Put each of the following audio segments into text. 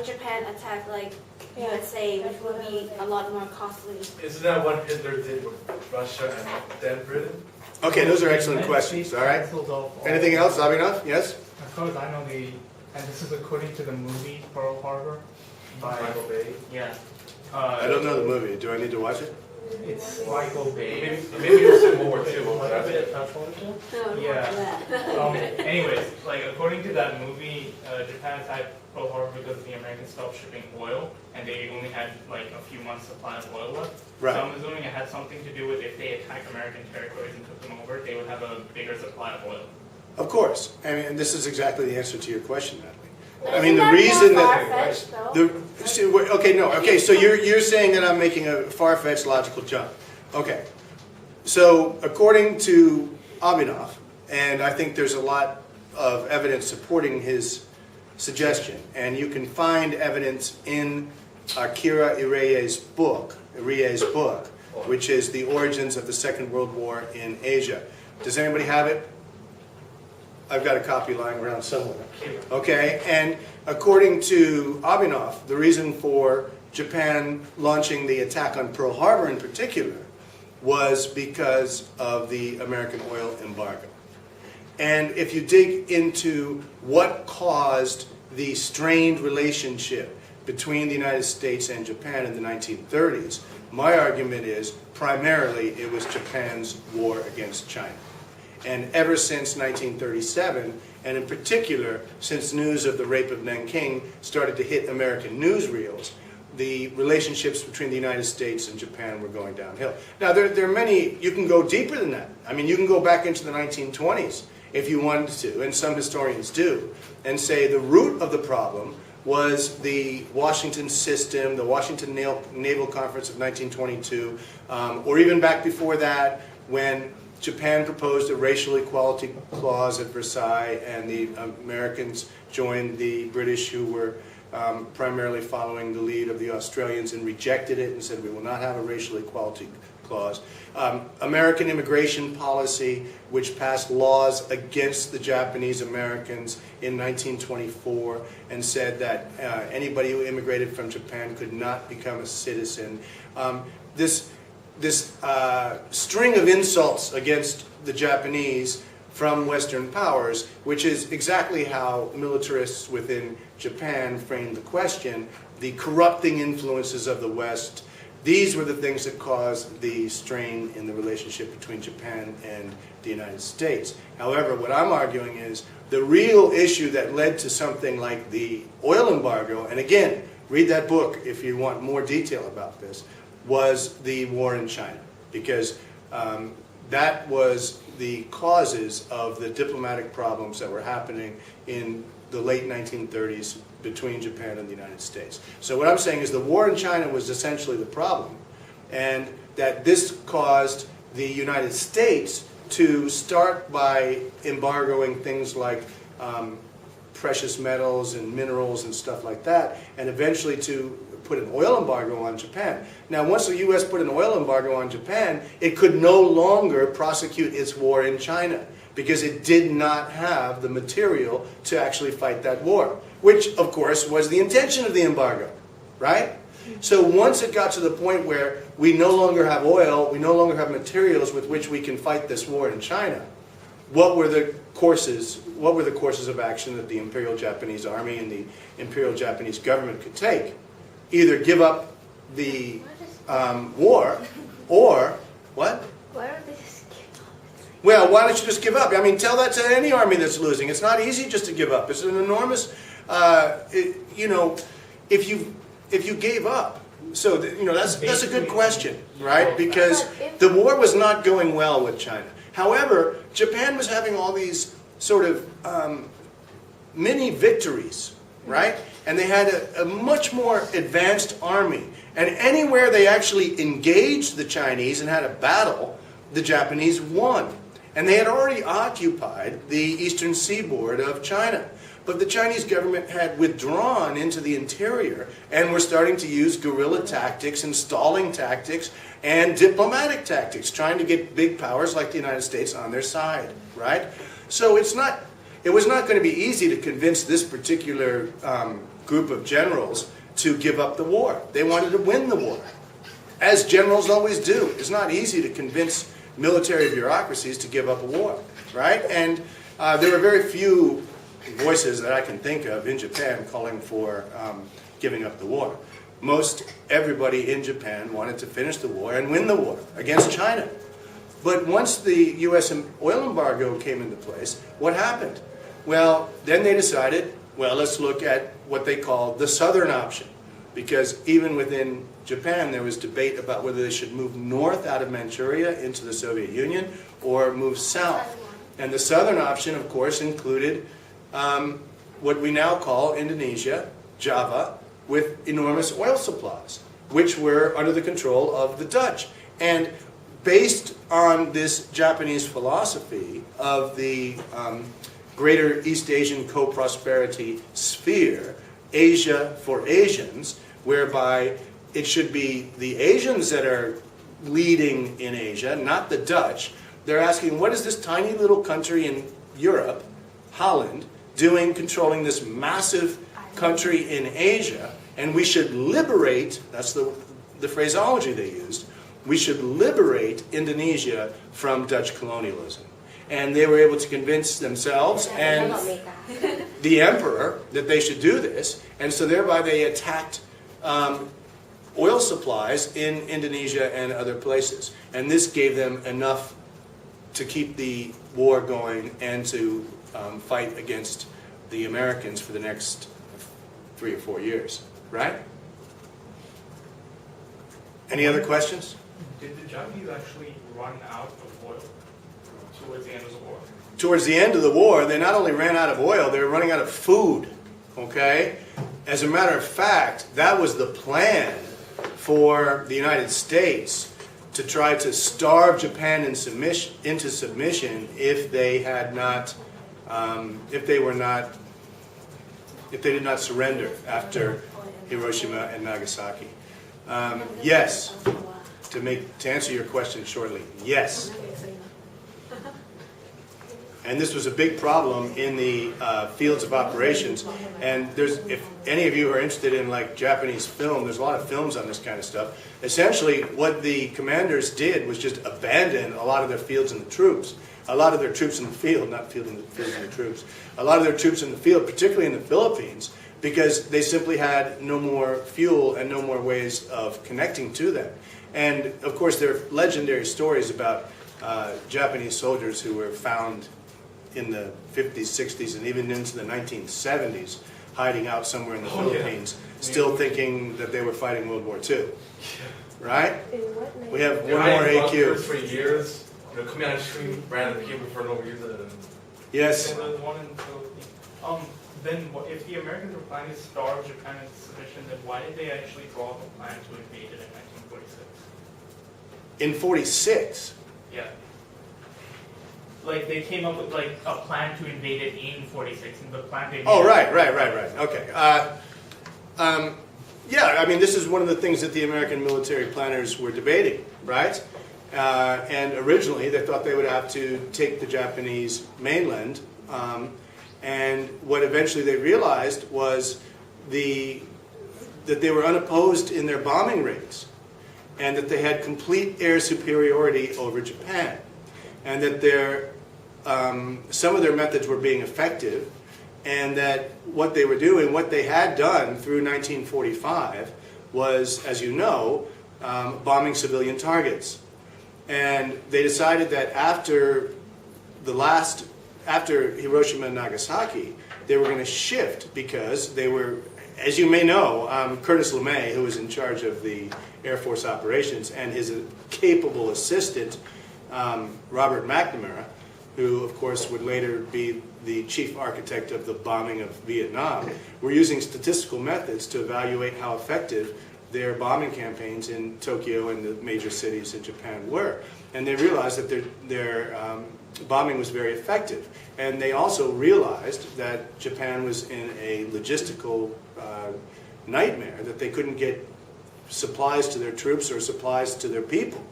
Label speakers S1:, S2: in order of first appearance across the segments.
S1: would Japan attack like USA, which would be a lot more costly?
S2: Isn't that what Hitler did with Russia and then Britain?
S3: Okay, those are excellent questions, all right? Anything else, Abhinav? Yes?
S4: As far as I know, and this is according to the movie Pearl Harbor by
S2: Michael Bay?
S4: Yeah.
S3: I don't know the movie. Do I need to watch it?
S4: It's Michael Bay.
S2: Maybe it was in World War II.
S1: No,
S4: Yeah. Anyways, like according to that movie, Japan attacked Pearl Harbor because the Americans stopped shipping oil, and they only had like a few months' supply of oil left.
S3: Right.
S4: So I'm assuming it had something to do with if they attacked American territories and took them over, they would have a bigger supply of oil.
S3: Of course. And this is exactly the answer to your question, Natalie.
S1: But
S3: I mean, the
S1: isn't
S3: reason
S1: more
S3: that...
S1: far-fetched, though?
S3: Okay, so you're saying that I'm making a far-fetched logical jump. Okay. So according to Abhinav, and I think there's a lot of evidence supporting his suggestion, and you can find evidence in Akira Irie's book, which is The Origins of the Second World War in Asia. Does anybody have it? I've got a copy lying around somewhere. Okay, and according to Abhinav, the reason for Japan launching the attack on Pearl Harbor in particular was because of the American oil embargo. And if you dig into what caused the strained relationship between the United States and Japan in the 1930s, my argument is primarily it was Japan's war against China. And ever since 1937, and in particular since news of the rape of Nanking started to hit American newsreels, the relationships between the United States and Japan were going downhill. Now, there are many, you can go deeper than that. I mean, you can go back into the 1920s if you wanted to, and some historians do, and say the root of the problem was the Washington system, the Washington Naval Conference of 1922, or even back before that when Japan proposed a racial equality clause at Versailles, and the Americans joined the British, who were primarily following the lead of the Australians, and rejected it and said we will not have a racial equality clause. American immigration policy, which passed laws against the Japanese Americans in 1924 and said that anybody who immigrated from Japan could not become a citizen. This string of insults against the Japanese from Western powers, which is exactly how militarists within Japan framed the question, the corrupting influences of the West, these were the things that caused the strain in the relationship between Japan and the United States. However, what I'm arguing is the real issue that led to something like the oil embargo, and again, read that book if you want more detail about this, was the war in China, because that was the causes of the diplomatic problems that were happening in the late 1930s between Japan and the United States. So what I'm saying is the war in China was essentially the problem, and that this caused the United States to start by embargoing things like precious metals and minerals and stuff like that, and eventually to put an oil embargo on Japan. Now, once the U.S. put an oil embargo on Japan, it could no longer prosecute its war in China because it did not have the material to actually fight that war, which, of course, was the intention of the embargo, right? So once it got to the point where we no longer have oil, we no longer have materials with which we can fight this war in China, what were the courses of action that the Imperial Japanese Army and the Imperial Japanese government could take? Either give up the war, or what?
S1: Why don't they just give up?
S3: Well, why don't you just give up? I mean, tell that to any army that's losing. It's not easy just to give up. It's an enormous, you know, if you gave up. So that's a good question, right? Because the war was not going well with China. However, Japan was having all these sort of mini victories, right? And they had a much more advanced army. And anywhere they actually engaged the Chinese and had a battle, the Japanese won. And they had already occupied the eastern seaboard of China. But the Chinese government had withdrawn into the interior and were starting to use guerrilla tactics and stalling tactics and diplomatic tactics, trying to get big powers like the United States on their side, right? So it was not going to be easy to convince this particular group of generals to give up the war. They wanted to win the war, as generals always do. It's not easy to convince military bureaucracies to give up a war, right? And there were very few voices that I can think of in Japan calling for giving up the war. Most everybody in Japan wanted to finish the war and win the war against China. But once the U.S. oil embargo came into place, what happened? Well, then they decided, well, let's look at what they call the southern option. Because even within Japan, there was debate about whether they should move north out of Manchuria into the Soviet Union or move south. And the southern option, of course, included what we now call Indonesia, Java, with enormous oil supplies, which were under the control of the Dutch. And based on this Japanese philosophy of the greater East Asian co-prosperity sphere, Asia for Asians, whereby it should be the Asians that are leading in Asia, not the Dutch. They're asking, what is this tiny little country in Europe, Holland, doing controlling this massive country in Asia? And we should liberate, that's the phraseology they used, we should liberate Indonesia from Dutch colonialism. And they were able to convince themselves and the emperor that they should do this, and so thereby they attacked oil supplies in Indonesia and other places. And this gave them enough to keep the war going and to fight against the Americans for the next 3 or 4 years, right? Any other questions?
S4: Did the Japanese actually run out of oil towards the end of the war?
S3: Towards the end of the war, they not only ran out of oil, they were running out of food, okay? As a matter of fact, that was the plan for the United States to try to starve Japan into submission if they had not, if they did not surrender after Hiroshima and Nagasaki. Yes, to answer your question shortly, yes. And this was a big problem in the fields of operations. And if any of you are interested in like Japanese film, there's a lot of films on this kind of stuff. Essentially, what the commanders did was just abandon a lot of their fields and the troops. A lot of their troops in the field, not fields and the troops. A lot of their troops in the field, particularly in the Philippines, because they simply had no more fuel and no more ways of connecting to them. And of course, there are legendary stories about Japanese soldiers who were found in the 50s, 60s, and even into the 1970s, hiding out somewhere in the Philippines, still thinking that they were fighting World War II. Right? We have one more AQ.
S2: For years, coming on the street, random people for no reason.
S3: Yes.
S4: So there's one in the Philippines. Then if the Americans were planning to starve Japan into submission, then why did they actually draw the plan to invade it in 1946?
S3: In 46?
S4: Yeah. Like they came up with like a plan to invade it in 46, and the plan they made.
S3: Oh, right. Okay. Yeah, I mean, this is one of the things that the American military planners were debating, right? And originally, they thought they would have to take the Japanese mainland. And what eventually they realized was that they were unopposed in their bombing raids, and that they had complete air superiority over Japan, and that some of their methods were being effective, and that what they were doing, what they had done through 1945 was, as you know, bombing civilian targets. And they decided that after Hiroshima and Nagasaki, they were going to shift because they were, as you may know, Curtis LeMay, who was in charge of the Air Force operations, and his capable assistant, Robert McNamara, who of course would later be the chief architect of the bombing of Vietnam, were using statistical methods to evaluate how effective their bombing campaigns in Tokyo and the major cities in Japan were. And they realized that their bombing was very effective. And they also realized that Japan was in a logistical nightmare, that they couldn't get supplies to their troops or supplies to their people.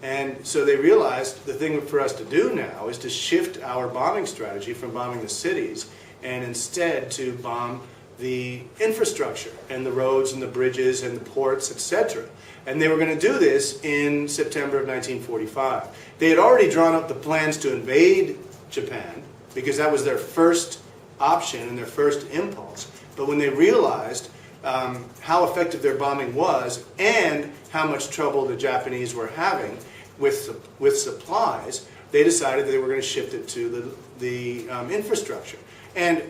S3: And so they realized the thing for us to do now is to shift our bombing strategy from bombing the cities and instead to bomb the infrastructure and the roads and the bridges and the ports, etc. And they were going to do this in September of 1945. They had already drawn up the plans to invade Japan because that was their first option and their first impulse. But when they realized how effective their bombing was and how much trouble the Japanese were having with supplies, they decided they were going to shift it to the infrastructure. And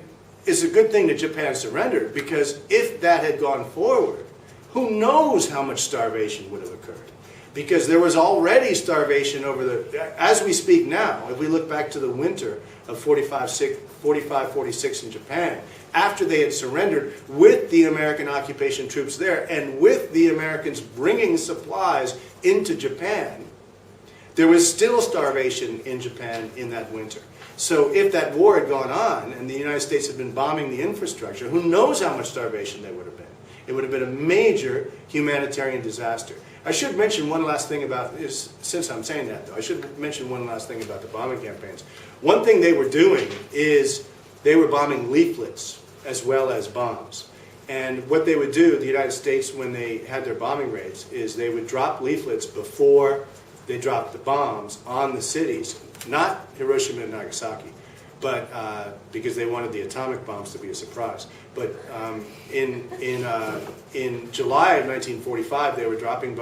S3: it's a good thing that Japan surrendered, because if that had gone forward, who knows how much starvation would have occurred. Because there was already starvation as we speak now, if we look back to the winter of 45-46 in Japan, after they had surrendered, with the American occupation troops there, and with the Americans bringing supplies into Japan, there was still starvation in Japan in that winter. So if that war had gone on, and the United States had been bombing the infrastructure, who knows how much starvation there would have been. It would have been a major humanitarian disaster. I should mention one last thing about this, since I'm saying that though, I should mention one last thing about the bombing campaigns. One thing they were doing is they were bombing leaflets as well as bombs. And what they would do, the United States, when they had their bombing raids, is they would drop leaflets before they dropped the bombs on the cities, not Hiroshima and Nagasaki, but because they wanted the atomic bombs to be a surprise. But in July of 1945, they were dropping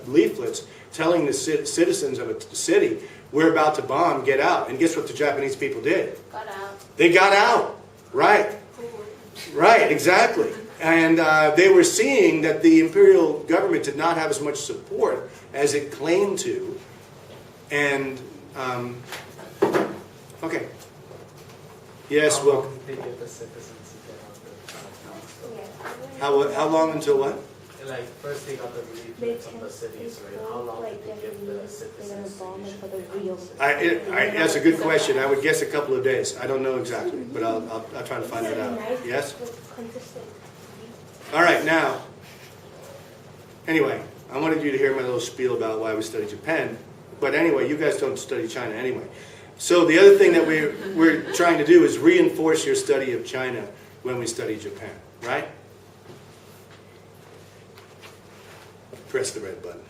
S3: leaflets telling the citizens of a city, "We're about to bomb, get out." And guess what the Japanese people did?
S1: Got out.
S3: They got out, right? Right, exactly. And they were seeing that the imperial government did not have as much support as it claimed to. And, okay. Yes,
S5: How
S3: well,
S5: long did they get the citizens to get out the council?
S3: how long until what?
S5: Like, first they got the leaflets from the cities, right? How long did they give the citizens to
S3: That's a good question. I would guess a couple of days. I don't know exactly, but I'll try to find that out. Yes? All right, now, anyway, I wanted you to hear my little spiel about why we study Japan. But anyway, you guys don't study China anyway. So the other thing that we're trying to do is reinforce your study of China when we study Japan, right? Press the red button.